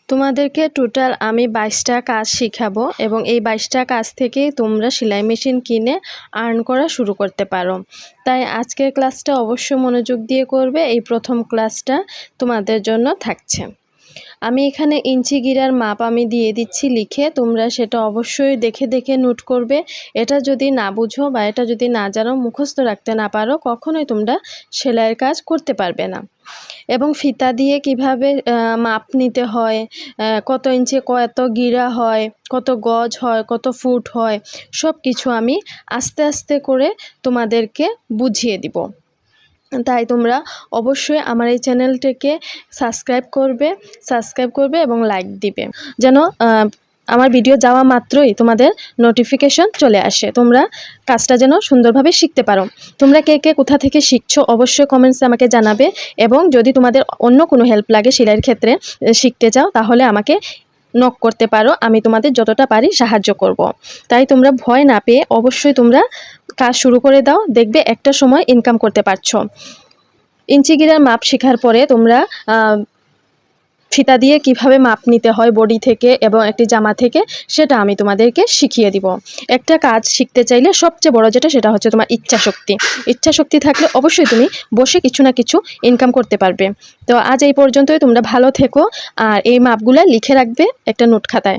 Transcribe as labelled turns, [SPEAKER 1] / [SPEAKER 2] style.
[SPEAKER 1] তোমাদেরকে টোটাল আমি 22টা কাজ শিখাবো এবং এই 22টা কাজ থেকেই তোমরা সেলাই মেশিন কিনে আর্ন করা শুরু করতে পারো। তাই আজকের ক্লাসটা অবশ্যই মনোযোগ দিয়ে করবে। এই প্রথম ক্লাসটা তোমাদের জন্য থাকছে। আমি এখানে ইঞ্চি গিরার মাপ আমি দিয়ে দিচ্ছি লিখে, তোমরা সেটা অবশ্যই দেখে দেখে নোট করবে। এটা যদি না বুঝো বা এটা যদি না জানো, মুখস্থ রাখতে না পারো, কখনোই তোমরা সেলাইয়ের কাজ করতে পারবে না। এবং ফিতা দিয়ে কিভাবে মাপ নিতে হয়, কত ইঞ্চি কত গিরা হয়, কত গজ হয়, কত ফুট হয়, সব কিছু আমি আস্তে আস্তে করে তোমাদেরকে বুঝিয়ে দিব। তাই তোমরা অবশ্যই আমার এই চ্যানেলটিকে সাবস্ক্রাইব করবে এবং লাইক দিবে, যেন আমার ভিডিও যাওয়া মাত্রই তোমাদের নোটিফিকেশন চলে আসে, তোমরা কাজটা যেন সুন্দরভাবে শিখতে পারো। তোমরা কে কে কোথা থেকে শিখছো অবশ্যই কমেন্টসে আমাকে জানাবে। এবং যদি তোমাদের অন্য কোনো হেল্প লাগে সেলাইয়ের ক্ষেত্রে শিখতে চাও, তাহলে আমাকে নক করতে পারো, আমি তোমাদের যতটা পারি সাহায্য করব। তাই তোমরা ভয় না পেয়ে অবশ্যই তোমরা কাজ শুরু করে দাও, দেখবে একটা সময় ইনকাম করতে পারছো। ইঞ্চি গিরার মাপ শেখার পরে তোমরা ফিতা দিয়ে কিভাবে মাপ নিতে হয় বডি থেকে এবং একটি জামা থেকে, সেটা আমি তোমাদেরকে শিখিয়ে দিব। একটা কাজ শিখতে চাইলে সবচেয়ে বড় যেটা, সেটা হচ্ছে তোমার ইচ্ছা শক্তি থাকলে অবশ্যই তুমি বসে কিছু না কিছু ইনকাম করতে পারবে। তো আজ এই পর্যন্তই, তোমরা ভালো থেকো আর এই মাপগুলো লিখে রাখবে একটা নোট খাতায়।